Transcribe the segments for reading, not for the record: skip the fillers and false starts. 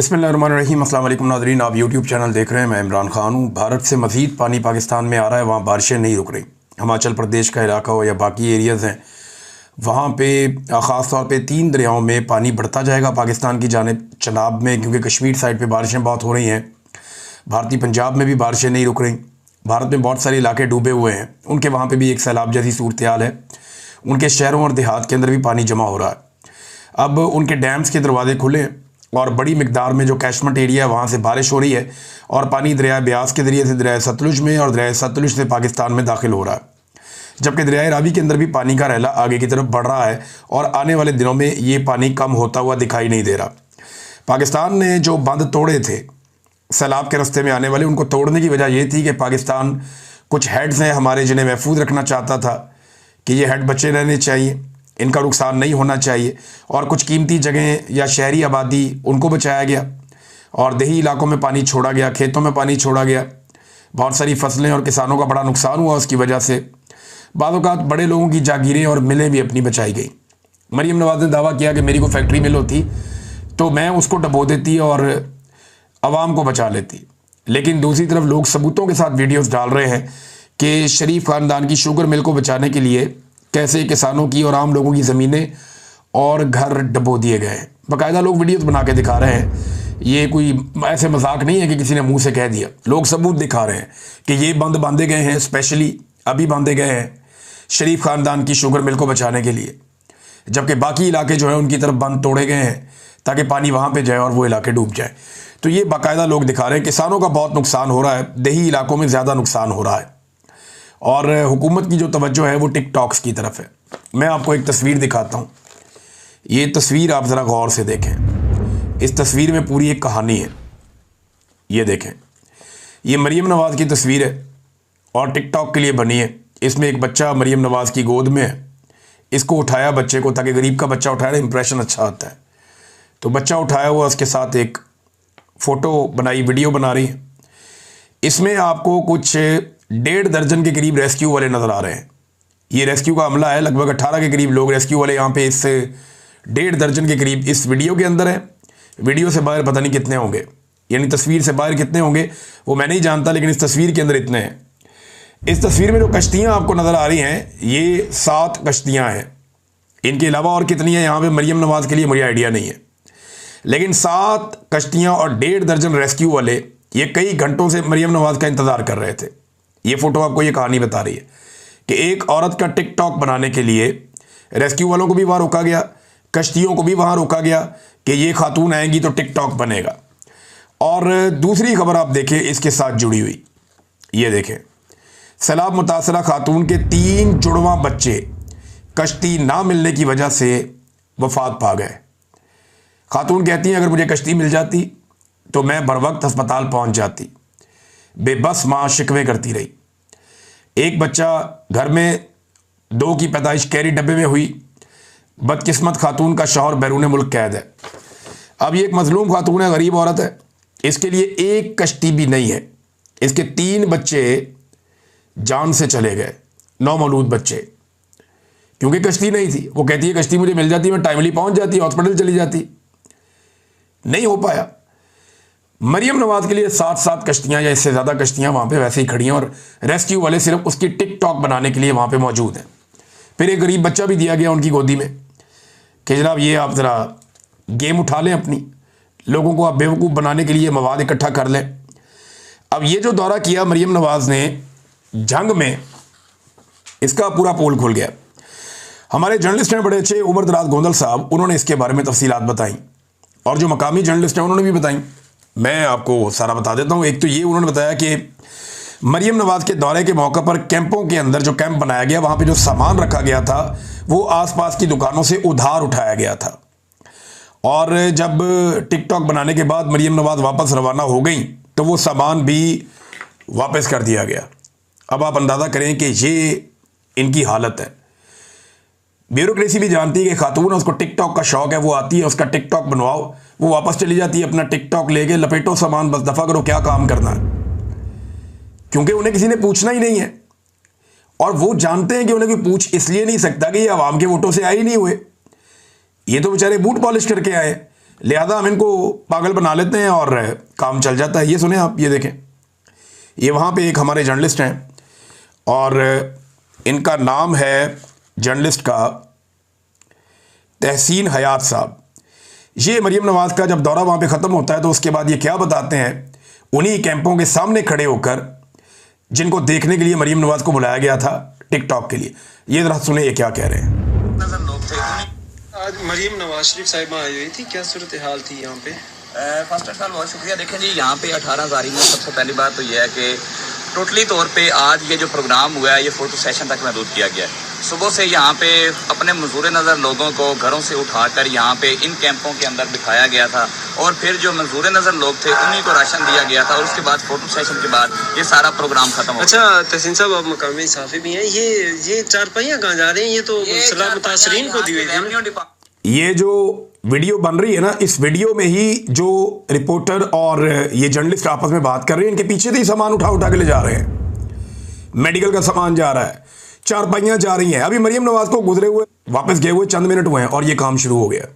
बिस्मिल्लाहिर्रहमानिर्रहीम। अस्सलाम वालेकुम नाज़रीन, आप यूट्यूब चैनल देख रहे हैं। मैं इमरान खान हूँ। भारत से मज़ीद पानी पाकिस्तान में आ रहा है, वहाँ बारिशें नहीं रुक रही। हिमाचल प्रदेश का इलाका हो या बाकी एरियाज़ हैं, वहाँ पे ख़ास तौर पे 3 दरियाओं में पानी बढ़ता जाएगा पाकिस्तान की जानिब चनाब में, क्योंकि कश्मीर साइड पे बारिशें बहुत हो रही हैं। भारतीय पंजाब में भी बारिशें नहीं रुक रही। भारत में बहुत सारे इलाके डूबे हुए हैं, उनके वहाँ पर भी एक सैलाब जैसी सूरत हाल है। उनके शहरों और देहात के अंदर भी पानी जमा हो रहा है। अब उनके डैम्स के दरवाजे खुले और बड़ी मिकदार में जो कैशमेंट एरिया है वहाँ से बारिश हो रही है और पानी दरिया ब्यास के ज़रिए से दरिया सतलुज में और दरिया सतलुज से पाकिस्तान में दाखिल हो रहा है। जबकि दरिया रावी के अंदर भी पानी का रहला आगे की तरफ बढ़ रहा है और आने वाले दिनों में ये पानी कम होता हुआ दिखाई नहीं दे रहा। पाकिस्तान ने जो बंद तोड़े थे सैलाब के रास्ते में आने वाले, उनको तोड़ने की वजह ये थी कि पाकिस्तान कुछ हेड्स हैं हमारे जिन्हें महफूज रखना चाहता था कि ये हेड बचे रहने चाहिए, इनका नुकसान नहीं होना चाहिए, और कुछ कीमती जगहें या शहरी आबादी उनको बचाया गया और देही इलाकों में पानी छोड़ा गया, खेतों में पानी छोड़ा गया। बहुत सारी फसलें और किसानों का बड़ा नुकसान हुआ उसकी वजह से। बाद औक़ात बड़े लोगों की जागीरें और मिलें भी अपनी बचाई गई। मरीम नवाज़ ने दावा किया कि मेरी कोई फैक्ट्री मिल होती तो मैं उसको डबो देती और आवाम को बचा लेती। लेकिन दूसरी तरफ लोग सबूतों के साथ वीडियोज़ डाल रहे हैं कि शरीफ ख़ानदान की शुगर मिल को बचाने के लिए कैसे किसानों की और आम लोगों की ज़मीनें और घर डबो दिए गए हैं। बाकायदा लोग वीडियोस बना के दिखा रहे हैं। ये कोई ऐसे मजाक नहीं है कि किसी ने मुंह से कह दिया, लोग सबूत दिखा रहे हैं कि ये बंद बांधे गए हैं, स्पेशली अभी बांधे गए हैं शरीफ ख़ानदान की शुगर मिल को बचाने के लिए, जबकि बाकी इलाके जो है उनकी तरफ बंद तोड़े गए हैं ताकि पानी वहाँ पर जाए और वो इलाके डूब जाए। तो ये बाकायदा लोग दिखा रहे हैं। किसानों का बहुत नुकसान हो रहा है, देही इलाकों में ज़्यादा नुकसान हो रहा है और हुकूमत की जो तवज्जो है वो टिकटॉक्स की तरफ है। मैं आपको एक तस्वीर दिखाता हूँ। ये तस्वीर आप ज़रा गौर से देखें। इस तस्वीर में पूरी एक कहानी है। ये देखें, ये मरीम नवाज़ की तस्वीर है और टिकटॉक के लिए बनी है। इसमें एक बच्चा मरीम नवाज़ की गोद में है। इसको उठाया बच्चे को, ताकि गरीब का बच्चा उठाया ना इंप्रेशन अच्छा आता है। तो बच्चा उठाया हुआ, उसके साथ एक फ़ोटो बनाई, वीडियो बना रही है। इसमें आपको कुछ 1.5 दर्जन के करीब रेस्क्यू वाले नज़र आ रहे हैं। ये रेस्क्यू का अमला है, लगभग 18 के करीब लोग रेस्क्यू वाले यहाँ पे इस 1.5 दर्जन के करीब इस वीडियो के अंदर है। वीडियो से बाहर पता नहीं कितने होंगे, यानी तस्वीर से बाहर कितने होंगे वो मैं नहीं जानता, लेकिन इस तस्वीर के अंदर इतने हैं। इस तस्वीर में जो कश्तियाँ आपको नज़र आ रही हैं ये 7 कश्तियाँ हैं। इनके अलावा और कितनी है यहाँ पर मरीम नवाज़ के लिए मुझे आइडिया नहीं है, लेकिन 7 कश्तियाँ और 1.5 दर्जन रेस्क्यू वाले ये कई घंटों से मरीम नवाज़ का इंतज़ार कर रहे थे। ये फ़ोटो आपको ये कहानी बता रही है कि एक औरत का टिकटॉक बनाने के लिए रेस्क्यू वालों को भी वहाँ रोका गया, कश्तियों को भी वहाँ रोका गया कि ये खातून आएंगी तो टिकटॉक बनेगा। और दूसरी खबर आप देखें इसके साथ जुड़ी हुई, ये देखें, सैलाब मुतासरा खातून के 3 जुड़वा बच्चे कश्ती ना मिलने की वजह से वफात पा गए। खातून कहती हैं अगर मुझे कश्ती मिल जाती तो मैं बर वक्त अस्पताल पहुँच जाती। बेबस माँ शिकवे करती रही। एक बच्चा घर में 2 की पैदाइश कैरी डब्बे में हुई। बदकिस्मत खातून का शौहर बैरून मुल्क कैद है। अब ये एक मजलूम खातून है, गरीब औरत है, इसके लिए एक कश्ती भी नहीं है। इसके 3 बच्चे जान से चले गए, नौमौलूद बच्चे, क्योंकि कश्ती नहीं थी। वो कहती है कश्ती मुझे मिल जाती मैं टाइमली पहुंच जाती, हॉस्पिटल चली जाती। नहीं हो पाया। मरीम नवाज़ के लिए 7 कश्तियाँ या इससे ज़्यादा कश्तियाँ वहाँ पे वैसे ही खड़ी हैं और रेस्क्यू वाले सिर्फ उसकी टिकटॉक बनाने के लिए वहाँ पे मौजूद हैं। फिर एक गरीब बच्चा भी दिया गया उनकी गोदी में कि जनाब ये आप ज़रा गेम उठा लें, अपनी लोगों को आप बेवकूफ़ बनाने के लिए मवाद इकट्ठा कर लें। अब ये जो दौरा किया मरीम नवाज़ ने जंग में, इसका पूरा पोल खुल गया। हमारे जर्नलिस्ट हैं बड़े अच्छे, उमर दराज गोंदल साहब, उन्होंने इसके बारे में तफसीलात बताई और जो मकामी जर्नलिस्ट हैं उन्होंने भी बताई। मैं आपको सारा बता देता हूँ। एक तो ये उन्होंने बताया कि मरीम नवाज़ के दौरे के मौके पर कैंपों के अंदर जो कैंप बनाया गया वहाँ पे जो सामान रखा गया था वो आसपास की दुकानों से उधार उठाया गया था। और जब टिकटॉक बनाने के बाद मरीम नवाज़ वापस रवाना हो गई तो वो सामान भी वापस कर दिया गया। अब आप अंदाज़ा करें कि ये इनकी हालत है। ब्यूरोक्रेसी भी जानती है कि खातून है, उसको टिकटॉक का शौक है, वो आती है, उसका टिकटॉक बनवाओ, वो वापस चली जाती है, अपना टिकटॉक लेके लपेटो सामान, बस दफ़ा करो, क्या काम करना है, क्योंकि उन्हें किसी ने पूछना ही नहीं है। और वो जानते हैं कि उन्हें कोई पूछ इसलिए नहीं सकता कि ये आवाम के वोटों से आए ही नहीं हुए, ये तो बेचारे बूट पॉलिश करके आए। लिहाजा हम इनको पागल बना लेते हैं और काम चल जाता है। ये सुने आप, ये देखें, ये वहाँ पे एक हमारे जर्नलिस्ट हैं और इनका नाम है जर्नलिस्ट का तहसीन हयात साहब। ये मरीम नवाज़ का जब दौरा वहाँ पे ख़त्म होता है तो उसके बाद ये क्या बताते हैं, उन्हीं कैंपों के सामने खड़े होकर जिनको देखने के लिए मरीम नवाज़ को बुलाया गया था टिकटॉक के लिए। ये ज़रा सुने ये क्या कह रहे हैं। आज मरीम नवाज शरीफ साहिबा आई हुई थी, क्या सूरत हाल थी यहाँ पे? फर्स्ट ऑफ ऑल बहुत शुक्रिया। देखें जी, यहाँ पे 18 तारीख में सबसे पहली बात तो ये है कि टोटली तौर पे आज ये जो प्रोग्राम हुआ है ये फ़ोटो सेशन तक महदूद किया गया है। सुबह से यहाँ पे अपने मंजूर नज़र लोगों को घरों से उठाकर यहाँ पे इन कैंपों के अंदर बिठाया गया था और फिर जो मंजूर नज़र लोग थे उन्हीं को राशन दिया गया था और उसके बाद फ़ोटो सेशन के बाद ये सारा प्रोग्राम ख़त्म हो। अच्छा तहसीन साहब, आप मकामी साफ़ी भी हैं, ये चारपाइयाँ कहाँ जा रही हैं? ये तो सलाह मुतासरीन को दी हुई। ये जो वीडियो बन रही है ना, इस वीडियो में ही जो रिपोर्टर और ये जर्नलिस्ट आपस में बात कर रहे हैं, इनके पीछे से ही सामान उठा उठा के ले जा रहे हैं। मेडिकल का सामान जा रहा है, चारपाइयाँ जा रही हैं। अभी मरीम नवाज को गुजरे हुए वापस गए हुए चंद मिनट हुए हैं और ये काम शुरू हो गया।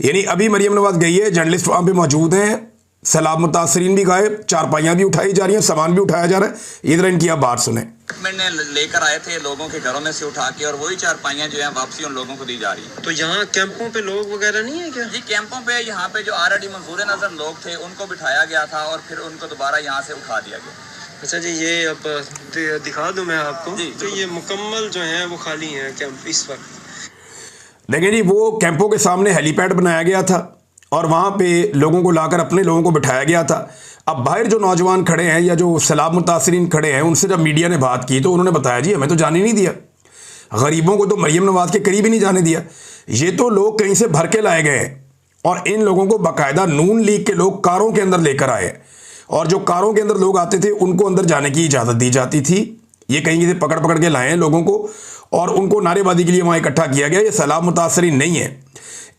यानी अभी मरीम नवाज गई है, जर्नलिस्ट वहाँ पे मौजूद हैं, सलाब मुतासरीन भी गायब, चारपाइयाँ भी उठाई जा रही हैं, सामान भी उठाया जा रहा है। इधर इनकी आप बात सुने। मैंने लेकर आए थे लोगों के घरों में से उठा के और वही चारपाइयाँ जो है वापसी उन लोगों को दी जा रही है। तो यहाँ कैंपों पे लोग वगैरह नहीं है क्या? जी कैंपों पे यहाँ पे जो ऑलरेडी मंजूर नज़र लोग थे उनको बिठाया गया था और फिर उनको दोबारा यहाँ से उठा दिया गया। अच्छा जी, ये अब दिखा दूं मैं आपको तो ये मुकम्मल जो है वो खाली हैं कैंप इस वक्त। देखें जी, वो कैंपों के सामने हेलीपैड बनाया गया था और वहाँ पे लोगों को लाकर अपने लोगों को बिठाया गया था। अब बाहर जो नौजवान खड़े हैं या जो सलाब मुतासरीन खड़े हैं, उनसे जब मीडिया ने बात की तो उन्होंने बताया जी हमें तो जाने नहीं दिया, गरीबों को तो मरीम नवाज के करीब ही नहीं जाने दिया। ये तो लोग कहीं से भर के लाए गए हैं और इन लोगों को बाकायदा नून लीग के लोग कारों के अंदर लेकर आए और जो कारों के अंदर लोग आते थे उनको अंदर जाने की इजाज़त दी जाती थी। ये कहीं से पकड़ पकड़ के लाए हैं लोगों को और उनको नारेबाजी के लिए वहाँ इकट्ठा किया गया। ये सलाब मुतासरीन नहीं है,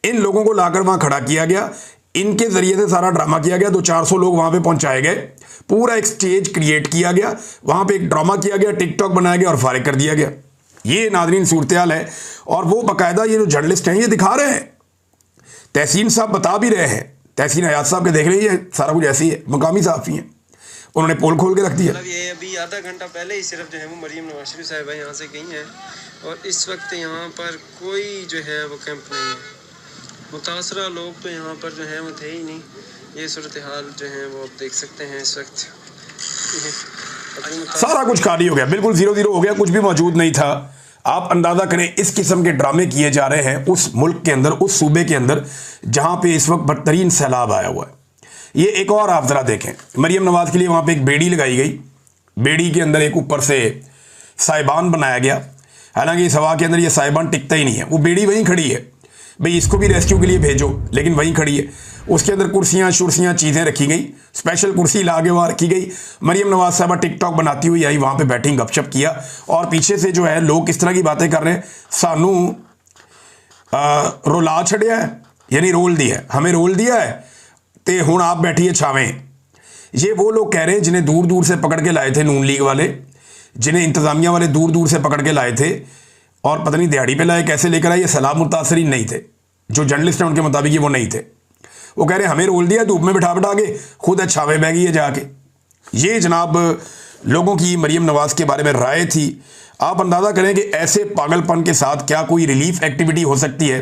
इन लोगों को लाकर वहाँ खड़ा किया गया, इनके ज़रिए से सारा ड्रामा किया गया। 200-400 लोग वहाँ पे पहुँचाए गए, पूरा एक स्टेज क्रिएट किया गया, वहाँ पे एक ड्रामा किया गया, टिकटॉक बनाया गया और फारिग कर दिया गया। ये नाज़रीन सूरत हाल है और वो बाकायदा ये जो जर्नलिस्ट हैं ये दिखा रहे हैं, तहसीन साहब बता भी रहे हैं, तहसीन हयात साहब के देख रहे हैं सारा कुछ ऐसे ही है, मकामी साफ़ी हैं, उन्होंने पोल खोल के रख दिया। मतलब ये अभी आधा घंटा पहले ही सिर्फ जो है वो मरीम नवाज शरीफ साहिबा यहाँ से गई हैं और इस वक्त यहाँ पर कोई जो है वो कैंप नहीं है। मुतासरा लोग तो यहाँ पर जो है वो थे ही नहीं। ये सूरत हाल जो है वो आप देख सकते हैं इस वक्त सारा कुछ खाली हो गया, बिल्कुल 0-0 हो गया, कुछ भी मौजूद नहीं था। आप अंदाज़ा करें इस किस्म के ड्रामे किए जा रहे हैं उस मुल्क के अंदर, उस सूबे के अंदर जहाँ पे इस वक्त बदतरीन सैलाब आया हुआ है। ये एक और आप ज़रा देखें, मरीम नवाज़ के लिए वहाँ पे एक बेड़ी लगाई गई, बेड़ी के अंदर एक ऊपर से साइबान बनाया गया। हालांकि इस हवा के अंदर ये साइबान टिकता ही नहीं है, वो बेड़ी वहीं खड़ी है, भाई इसको भी रेस्क्यू के लिए भेजो, लेकिन वहीं खड़ी है। उसके अंदर कुर्सियाँ शुर्सियाँ चीज़ें रखी गई, स्पेशल कुर्सी ला के वहाँ रखी गई। मरीम नवाज साहबा टिकटॉक बनाती हुई आई, वहाँ पे बैठी गपशप किया और पीछे से जो है लोग किस तरह की बातें कर रहे हैं, सानू रोला छड़िया है, यानी रोल दिया है, हमें रोल दिया है तो हुण आप बैठिए छावें। ये वो लोग कह रहे हैं जिन्हें दूर दूर से पकड़ के लाए थे नून लीग वाले, जिन्हें इंतज़ामिया वाले दूर दूर से पकड़ के लाए थे और पता नहीं दिहाड़ी पे लाए, कैसे लेकर आए। ये सलाब मुतासरीन नहीं थे, जो जर्नलिस्ट हैं उनके मुताबिक ये वो नहीं थे। वो कह रहे हमें रोल दिया धूप में बिठा बिठा के, खुद छावे बह गई है जाके। ये जनाब लोगों की मरीम नवाज़ के बारे में राय थी। आप अंदाज़ा करें कि ऐसे पागलपन के साथ क्या कोई रिलीफ एक्टिविटी हो सकती है,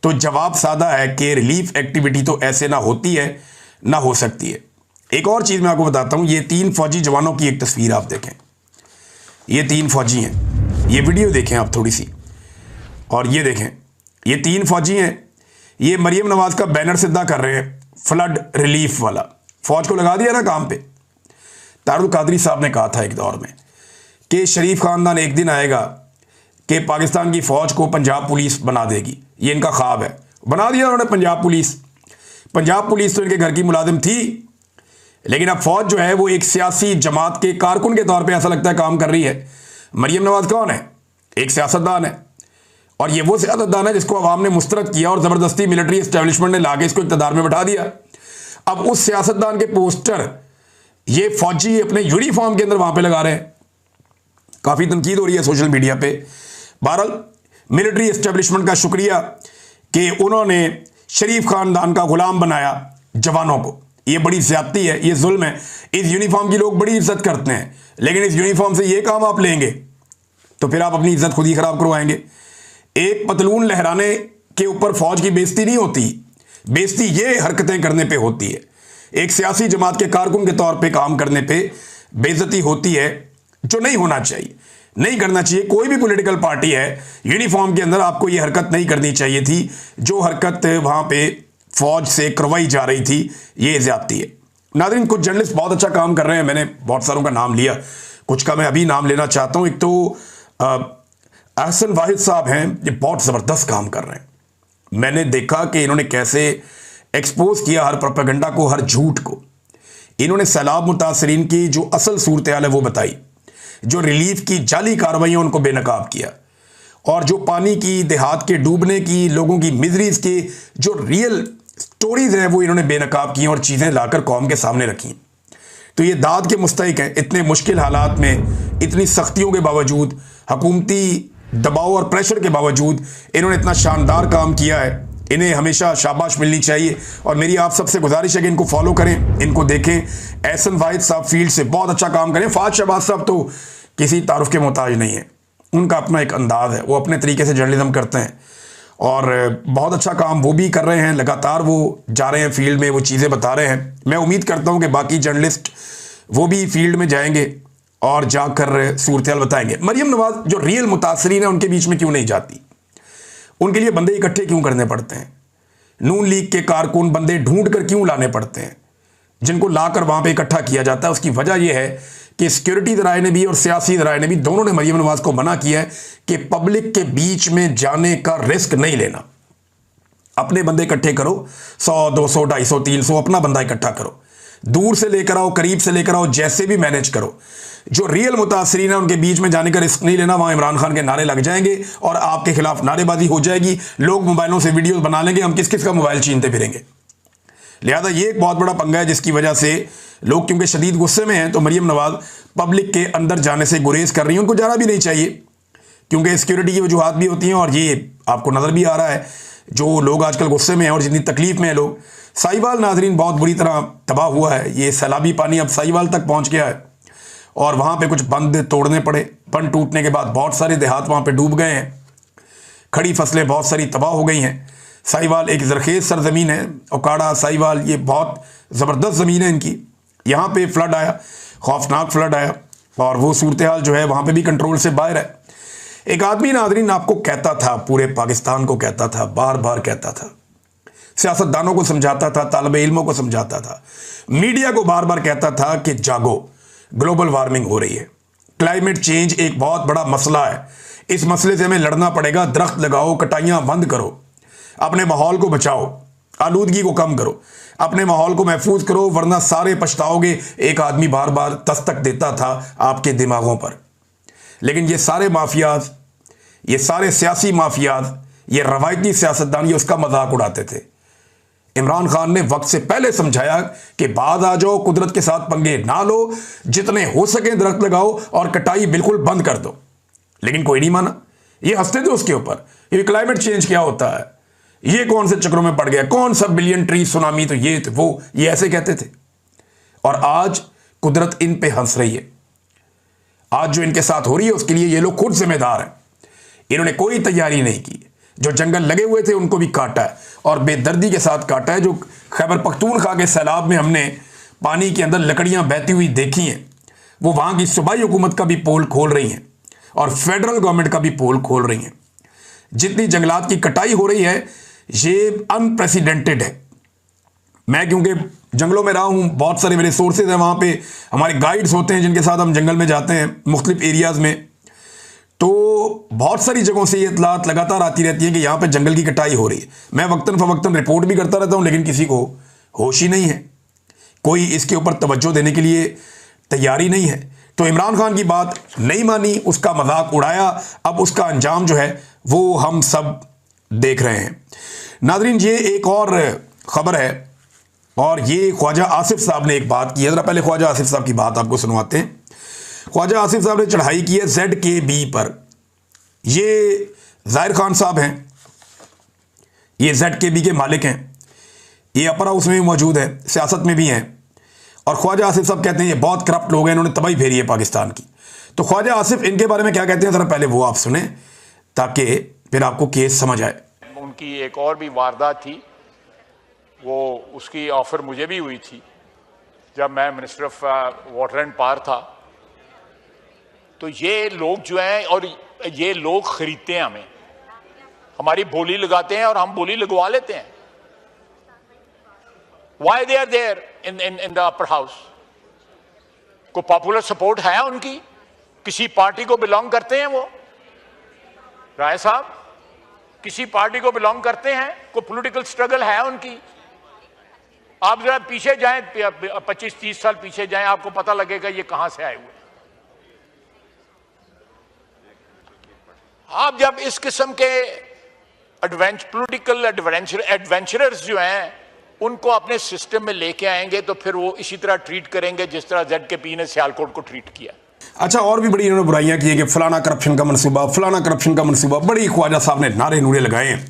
तो जवाब सादा है कि रिलीफ एक्टिविटी तो ऐसे ना होती है ना हो सकती है। एक और चीज़ मैं आपको बताता हूँ, ये 3 फौजी जवानों की एक तस्वीर आप देखें, ये 3 फौजी हैं, ये वीडियो देखें आप थोड़ी सी, और ये देखें ये 3 फौजी हैं, ये मरीम नवाज़ का बैनर सिद्धा कर रहे हैं, फ्लड रिलीफ वाला। फ़ौज को लगा दिया ना काम पे। तारुल कादरी साहब ने कहा था एक दौर में कि शरीफ ख़ानदान एक दिन आएगा कि पाकिस्तान की फ़ौज को पंजाब पुलिस बना देगी, ये इनका ख्वाब है। बना दिया उन्होंने पंजाब पुलिस। पंजाब पुलिस तो इनके घर की मुलाजिम थी, लेकिन अब फ़ौज जो है वो एक सियासी जमात के कारकुन के तौर पे ऐसा लगता है काम कर रही है। मरीम नवाज़ कौन है? एक सियासतदान है, और ये वो सियासतदान है जिसको अवाम ने मुस्तरद किया और ज़बरदस्ती मिलिट्री इस्टेब्लिशमेंट ने लाके इसको इक़्तिदार में बैठा दिया। अब उस सियासतदान के पोस्टर ये फ़ौजी अपने यूनिफॉर्म के अंदर वहाँ पे लगा रहे हैं। काफ़ी तनकीद हो रही है सोशल मीडिया पे। बहरहाल मिलिट्री इस्टेब्लिशमेंट का शुक्रिया कि उन्होंने शरीफ खानदान का गुलाम बनाया जवानों को। ये बड़ी ज्यादती है, ये जुल्म है। इस यूनिफॉर्म की लोग बड़ी इज्जत करते हैं, लेकिन इस यूनिफॉर्म से ये काम आप लेंगे तो फिर आप अपनी इज्जत खुद ही खराब करवाएंगे। एक पतलून लहराने के ऊपर फौज की बेइज्जती नहीं होती, बेइज्जती ये हरकतें करने पे होती है। एक सियासी जमात के कारकुन के तौर पे काम करने पे बेइज्जती होती है, जो नहीं होना चाहिए, नहीं करना चाहिए। कोई भी पॉलिटिकल पार्टी है, यूनिफॉर्म के अंदर आपको ये हरकत नहीं करनी चाहिए थी। जो हरकत वहां पे फौज से करवाई जा रही थी, ये ज्यादती है। नाज़रीन, कुछ जर्नलिस्ट बहुत अच्छा काम कर रहे हैं, मैंने बहुत सारों का नाम लिया, कुछ का मैं अभी नाम लेना चाहता हूं। एक तो अहसन वाहिद साहब हैं, ये बहुत ज़बरदस्त काम कर रहे हैं। मैंने देखा कि इन्होंने कैसे एक्सपोज किया हर प्रोपेगेंडा को, हर झूठ को। इन्होंने सैलाब मुतासरीन की जो असल सूरत हाल है वो बताई, जो रिलीफ की जाली कार्रवाइयाँ उनको बेनकाब किया, और जो पानी की, देहात के डूबने की, लोगों की मिजरीज की जो रियल स्टोरीज हैं वो इन्होंने बेनकाब की और चीज़ें लाकर कौम के सामने रखी। तो ये दाद के मुस्तहिक हैं। इतने मुश्किल हालात में, इतनी सख्तियों के बावजूद, हुकूमती दबाव और प्रेशर के बावजूद इन्होंने इतना शानदार काम किया है। इन्हें हमेशा शाबाश मिलनी चाहिए। और मेरी आप सबसे गुजारिश है कि इनको फॉलो करें, इनको देखें। अहसन वाहिद साहब फील्ड से बहुत अच्छा काम करें। फाज शहबाज साहब तो किसी तारुफ के मोहताज नहीं है, उनका अपना एक अंदाज है, वो अपने तरीके से जर्नलिज्म करते हैं और बहुत अच्छा काम वो भी कर रहे हैं। लगातार वो जा रहे हैं फील्ड में, वो चीज़ें बता रहे हैं। मैं उम्मीद करता हूँ कि बाकी जर्नलिस्ट वो भी फील्ड में जाएंगे और जाकर सूरत हाल बताएंगे। मरियम नवाज जो रियल मुतासरीन है, उनके बीच में क्यों नहीं जाती? उनके लिए बंदे इकट्ठे क्यों करने पड़ते हैं? नून लीग के कारकुन बंदे ढूंढ कर क्यों लाने पड़ते हैं, जिनको लाकर वहां पे इकट्ठा किया जाता है? उसकी वजह यह है कि सिक्योरिटी ज़राए ने भी और सियासी ज़राए ने भी, दोनों ने मरियम नवाज को मना किया है कि पब्लिक के बीच में जाने का रिस्क नहीं लेना। अपने बंदे इकट्ठे करो, 100, 200, 250, 300 अपना बंदा इकट्ठा करो। दूर से लेकर आओ, करीब से लेकर आओ, जैसे भी मैनेज करो। जो रियल मुतासरीन है उनके बीच में जाने का रिस्क नहीं लेना। वहां इमरान खान के नारे लग जाएंगे और आपके खिलाफ नारेबाजी हो जाएगी। लोग मोबाइलों से वीडियोस बना लेंगे, हम किस किस का मोबाइल छीनते फिरेंगे। लिहाजा ये एक बहुत बड़ा पंगा है, जिसकी वजह से लोग क्योंकि शदीद गुस्से में हैं, तो मरियम नवाज पब्लिक के अंदर जाने से गुरेज कर रही हैं। उनको जाना भी नहीं चाहिए, क्योंकि सिक्योरिटी की वजूहात भी होती हैं और ये आपको नज़र भी आ रहा है जो लोग आजकल गुस्से में हैं और जितनी तकलीफ में हैं लोग। साहिवाल नाजरीन बहुत बुरी तरह तबाह हुआ है। ये सैलाबी पानी अब साहिवाल तक पहुंच गया है और वहां पे कुछ बंद तोड़ने पड़े। बंद टूटने के बाद बहुत सारे देहात वहां पे डूब गए हैं, खड़ी फसलें बहुत सारी तबाह हो गई हैं। साहिवाल एक ज़रखेज़ सरजमीन है, ओकाड़ा साहिवाल ये बहुत ज़बरदस्त ज़मीन है इनकी। यहाँ पे फ्लड आया, खौफनाक फ्लड आया और वो सूरत हाल जो है वहाँ पे भी कंट्रोल से बाहर है। एक आदमी नाज़रीन आपको कहता था, पूरे पाकिस्तान को कहता था, बार बार कहता था, सियासतदानों को समझाता था, तालिबे इल्मों को समझाता था, मीडिया को बार बार कहता था कि जागो, ग्लोबल वार्मिंग हो रही है, क्लाइमेट चेंज एक बहुत बड़ा मसला है, इस मसले से हमें लड़ना पड़ेगा। दरख्त लगाओ, कटाइयाँ बंद करो, अपने माहौल को बचाओ, आलूदगी को कम करो, अपने माहौल को महफूज करो, वरना सारे पछताओगे। एक आदमी बार बार दस्तक देता था आपके दिमागों पर। लेकिन ये सारे माफियाज, ये सारे सियासी माफियाज, ये रवायती सियासतदान ये उसका मजाक उड़ाते थे। इमरान खान ने वक्त से पहले समझाया कि बाद आ जाओ, कुदरत के साथ पंगे ना लो, जितने हो सके दरख्त लगाओ और कटाई बिल्कुल बंद कर दो। लेकिन कोई नहीं माना, ये हंसते थे उसके ऊपर। ये क्लाइमेट चेंज क्या होता है, ये कौन से चक्रों में पड़ गया, कौन सा बिलियन ट्री सुनामी, तो ये वो, ये ऐसे कहते थे। और आज कुदरत इन पे हंस रही है। आज जो इनके साथ हो रही है उसके लिए ये लोग खुद जिम्मेदार हैं। इन्होंने कोई तैयारी नहीं की। जो जंगल लगे हुए थे उनको भी काटा है और बेदर्दी के साथ काटा है। जो खैबर पख्तूनख्वा के सैलाब में हमने पानी के अंदर लकड़ियां बहती हुई देखी हैं, वो वहां की सूबाई हुकूमत का भी पोल खोल रही हैं और फेडरल गवर्नमेंट का भी पोल खोल रही हैं। जितनी जंगलात की कटाई हो रही है ये अनप्रेसिडेंटेड है। मैं क्योंकि जंगलों में रहा हूं, बहुत सारे मेरे सोर्सेज हैं, वहां पे हमारे गाइड्स होते हैं जिनके साथ हम जंगल में जाते हैं मुख्तलिफ एरियाज में। तो बहुत सारी जगहों से ये इतलात लगातार आती रहती है कि यहाँ पे जंगल की कटाई हो रही है। मैं वक्तन फवक्तन रिपोर्ट भी करता रहता हूँ, लेकिन किसी को होश ही नहीं है, कोई इसके ऊपर तवज्जो देने के लिए तैयारी नहीं है। तो इमरान खान की बात नहीं मानी, उसका मजाक उड़ाया, अब उसका अंजाम जो है वो हम सब देख रहे हैं। नाजरीन ये एक और ख़बर है और ये ख्वाजा आसिफ साहब ने एक बात की है। ज़रा पहले ख्वाजा आसिफ साहब की बात आपको सुनवाते हैं। ख्वाजा आसिफ साहब ने चढ़ाई की है ZKB पर। ये ज़ाहिर खान साहब हैं, ये ZKB के मालिक हैं, ये अपर हाउस में भी मौजूद है, सियासत में भी हैं। और ख्वाजा आसिफ साहब कहते हैं ये बहुत करप्ट लोग हैं, इन्होंने तबाही फेरी है पाकिस्तान की। तो ख्वाजा आसिफ इनके बारे में क्या कहते हैं, ज़रा पहले वो आप सुने ताकि फिर आपको केस समझ आए। उनकी एक और भी वारदात थी, वो उसकी ऑफ़र मुझे भी हुई थी जब मैं minister of water and power था। तो ये लोग जो हैं, और ये लोग खरीदते हैं हमें, हमारी बोली लगाते हैं और हम बोली लगवा लेते हैं। Why they are there in the upper house? को पॉपुलर सपोर्ट है उनकी, किसी पार्टी को बिलोंग करते हैं वो, राय साहब किसी पार्टी को बिलोंग करते हैं, कोई पॉलिटिकल स्ट्रगल है उनकी। आप जरा पीछे जाएं, 25-30 साल पीछे जाएं, आपको पता लगेगा ये कहां से आए हुए। आप जब इस किस्म के पॉलिटिकल एडवेंचरर्स जो हैं उनको अपने सिस्टम में लेके आएंगे तो फिर वो इसी तरह ट्रीट करेंगे जिस तरह ZKB ने सियालकोट को ट्रीट किया। अच्छा, और भी बड़ी इन्होंने बुराइयां की है कि फलाना करप्शन का मनसूबा, फलाना करप्शन का मनसूबा, बड़ी ख्वाजा साहब ने नारे नूरे लगाए हैं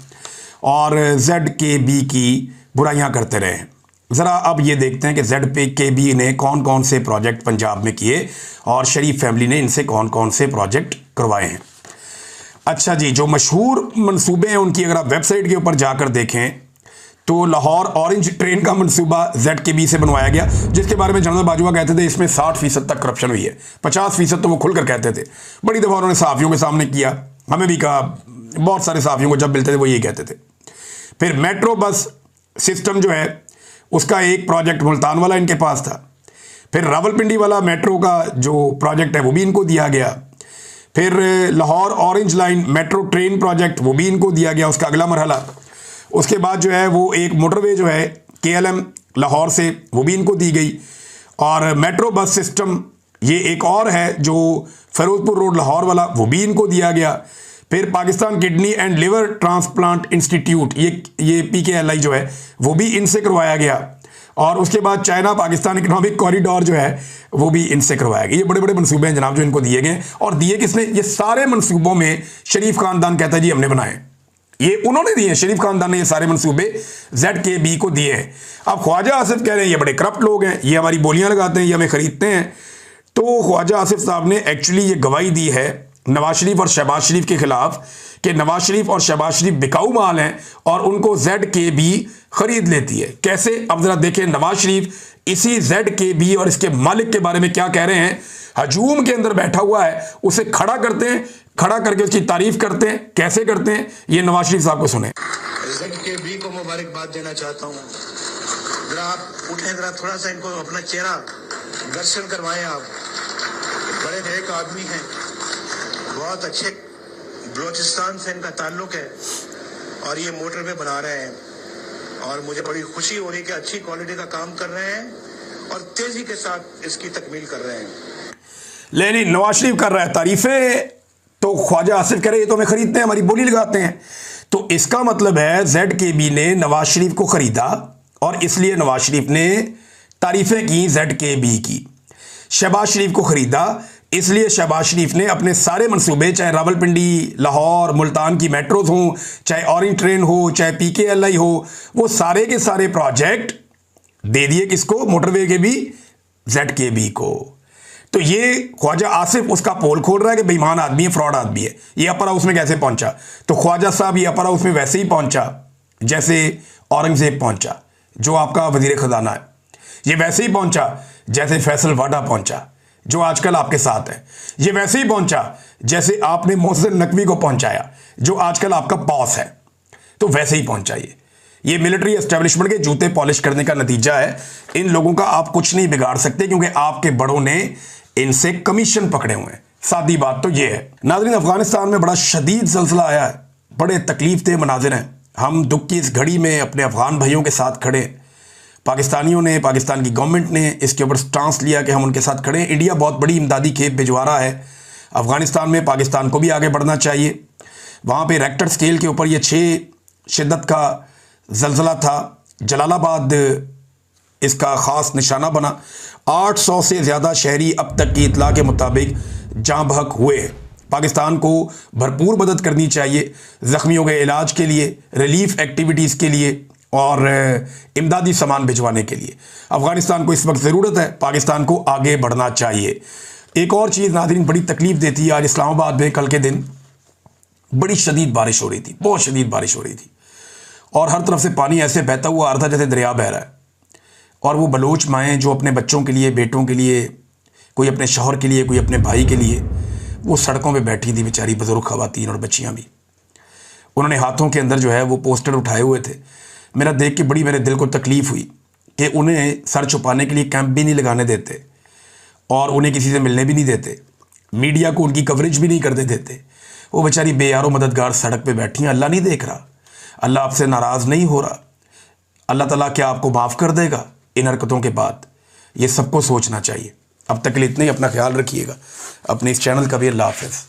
और ZKB की बुराइयां करते रहे हैं। ज़रा अब ये देखते हैं कि ZKB ने कौन कौन से प्रोजेक्ट पंजाब में किए और शरीफ फैमिली ने इनसे कौन कौन से प्रोजेक्ट करवाए हैं। अच्छा जी, जो मशहूर मनसूबे हैं उनकी अगर आप वेबसाइट के ऊपर जाकर देखें तो लाहौर ऑरेंज ट्रेन का मनसूबा ZKB से बनवाया गया, जिसके बारे में जनरल बाजवा कहते थे इसमें 60% तक करप्शन हुई है, 50% तो वो खुलकर कहते थे। बड़ी दफ़ा उन्होंने सहाफ़ियों के सामने किया, हमें भी कहा, बहुत सारे सहाफ़ियों को जब मिलते थे वो यही कहते थे। फिर मेट्रो बस सिस्टम जो है उसका एक प्रोजेक्ट मुल्तान वाला इनके पास था। फिर रावलपिंडी वाला मेट्रो का जो प्रोजेक्ट है वो भी इनको दिया गया। फिर Lahore orange line metro train project वो भी इनको दिया गया, उसका अगला मरहला। उसके बाद जो है वो एक मोटरवे जो है KLM लाहौर से वो भी इनको दी गई। और मेट्रो बस सिस्टम ये एक और है जो फ़िरोज़पुर रोड लाहौर वाला, वो भी इनको दिया गया। फिर Pakistan kidney and liver transplant institute ये PKLI जो है वो भी इनसे करवाया गया। और उसके बाद चाइना पाकिस्तान इकोनॉमिक कॉरिडोर जो है वो भी इनसे करवाया गया। ये बड़े बड़े मनसूबे हैं जनाब जो इनको दिए गए। और दिए किसने? ये सारे मनसूबों में शरीफ खानदान कहता है जी हमने बनाए, ये उन्होंने दिए, शरीफ खानदान ने ये सारे मनसूबे ZKB को दिए हैं। अब ख्वाजा आसिफ कह रहे हैं ये बड़े करप्ट लोग हैं, ये हमारी बोलियां लगाते हैं, ये हमें खरीदते हैं। तो ख्वाजा आसिफ साहब ने एक्चुअली ये गवाही दी है नवाज शरीफ और शहबाज शरीफ के खिलाफ कि नवाज शरीफ और शहबाज शरीफ बिकाऊ माल हैं और उनको ZKB खरीद लेती है। कैसे? अब जरा देखें नवाज शरीफ इसी ZKB और इसके मालिक के बारे में क्या कह रहे हैं। हजूम के अंदर बैठा हुआ है, उसे खड़ा करते हैं, खड़ा करके उसकी तारीफ करते हैं। कैसे करते हैं ये नवाज शरीफ साहब को सुने। ZKB को मुबारकबाद देना चाहता हूँ। जरा आप उठें, जरा थोड़ा सा इनको अपना चेहरा दर्शन करवाएं। आप बड़े नेक आदमी हैं, बहुत अच्छे बलोचिस्तान से इनका ताल्लुक है और ये मोटरवे बना रहे हैं और मुझे बड़ी खुशी हो रही है कि अच्छी क्वालिटी का काम कर रहे हैं और तेजी के साथ इसकी तकमील कर रहे हैं। लेकिन नवाज शरीफ कर रहा है तारीफें, तो ख्वाजा आसिफ कह रहे ये तो हमें खरीदते हैं, हमारी बोली लगाते हैं। तो इसका मतलब है ZKB ने नवाज शरीफ को खरीदा और इसलिए नवाज शरीफ ने तारीफें की ZKB की। शहबाज शरीफ को खरीदा इसलिए शहबाज शरीफ ने अपने सारे मंसूबे, चाहे रावलपिंडी, लाहौर, मुल्तान की मेट्रोज हों, चाहे ऑरेंज ट्रेन हो, चाहे PKLI हो, वो सारे के सारे प्रोजेक्ट दे दिए किसको? मोटरवे के भी ZKB को। तो ये ख्वाजा आसिफ उसका पोल खोल रहा है कि बेईमान आदमी है, फ्रॉड आदमी है। ये अपर हाउस में कैसे पहुंचा? तो ख्वाजा साहब ये अपर हाउस में वैसे ही पहुंचा जैसे औरंगजेब पहुंचा जो आपका वजीर खजाना है। ये वैसे ही पहुंचा जैसे फैसल वाडा पहुंचा जो आजकल आपके साथ है। ये वैसे ही पहुंचा जैसे आपने मोहसिन नकवी को पहुंचाया जो आजकल आपका बॉस है। तो वैसे ही पहुंचा ये मिलिट्री एस्टेब्लिशमेंट के जूते पॉलिश करने का नतीजा है। इन लोगों का आप कुछ नहीं बिगाड़ सकते क्योंकि आपके बड़ों ने इनसे कमीशन पकड़े हुए हैं। सादी बात तो ये है। नाज़रीन, अफगानिस्तान में बड़ा शदीद ज़ल्ज़ला आया है, बड़े तकलीफ दे मनाजिर हैं। हम दुख की इस घड़ी में अपने अफगान भाइयों के साथ खड़े। पाकिस्तानियों ने, पाकिस्तान की गवर्नमेंट ने इसके ऊपर स्टांस लिया कि हम उनके साथ खड़े हैं। इंडिया बहुत बड़ी इमदादी खेप भिजवा रहा है अफगानिस्तान में। पाकिस्तान को भी आगे बढ़ना चाहिए। वहाँ पे रेक्टर स्केल के ऊपर ये 6 शिद्दत का ज़ल्ज़ला था। जलालाबाद इसका ख़ास निशाना बना। 800 से ज़्यादा शहरी अब तक की इतला के मुताबिक जाँ बहक हुए। पाकिस्तान को भरपूर मदद करनी चाहिए ज़ख्मियों के इलाज के लिए, रिलीफ एक्टिविटीज़ के लिए और इमदादी सामान भिजवाने के लिए। अफ़गानिस्तान को इस वक्त ज़रूरत है, पाकिस्तान को आगे बढ़ना चाहिए। एक और चीज़ नाज़रीन बड़ी तकलीफ़ देती है, आज इस्लामाबाद में कल के दिन बड़ी शदीद बारिश हो रही थी, बहुत शदीद बारिश हो रही थी और हर तरफ से पानी ऐसे बहता हुआ आ रहा था जैसे दरिया बह रहा है। और वो बलोच माएँ जो अपने बच्चों के लिए, बेटों के लिए, कोई अपने शौहर के लिए, कोई अपने भाई के लिए, वो सड़कों पे बैठी थी बेचारी, बुजुर्ग ख़वातीन और बच्चियाँ भी। उन्होंने हाथों के अंदर जो है वो पोस्टर उठाए हुए थे। मेरा देख के बड़ी मेरे दिल को तकलीफ़ हुई कि उन्हें सर छुपाने के लिए कैंप भी नहीं लगाने देते और उन्हें किसी से मिलने भी नहीं देते, मीडिया को उनकी कवरेज भी नहीं करते देते। वो बेचारी बेयारो मददगार सड़क पे बैठी हैं। अल्लाह नहीं देख रहा, अल्लाह आपसे नाराज़ नहीं हो रहा, अल्लाह ताला क्या आपको माफ़ कर देगा इन हरकतों के बाद? ये सबको सोचना चाहिए। अब तक के लिए इतना ही, अपना ख्याल रखिएगा, अपने इस चैनल का भी। अल्लाह हाफ़िज़।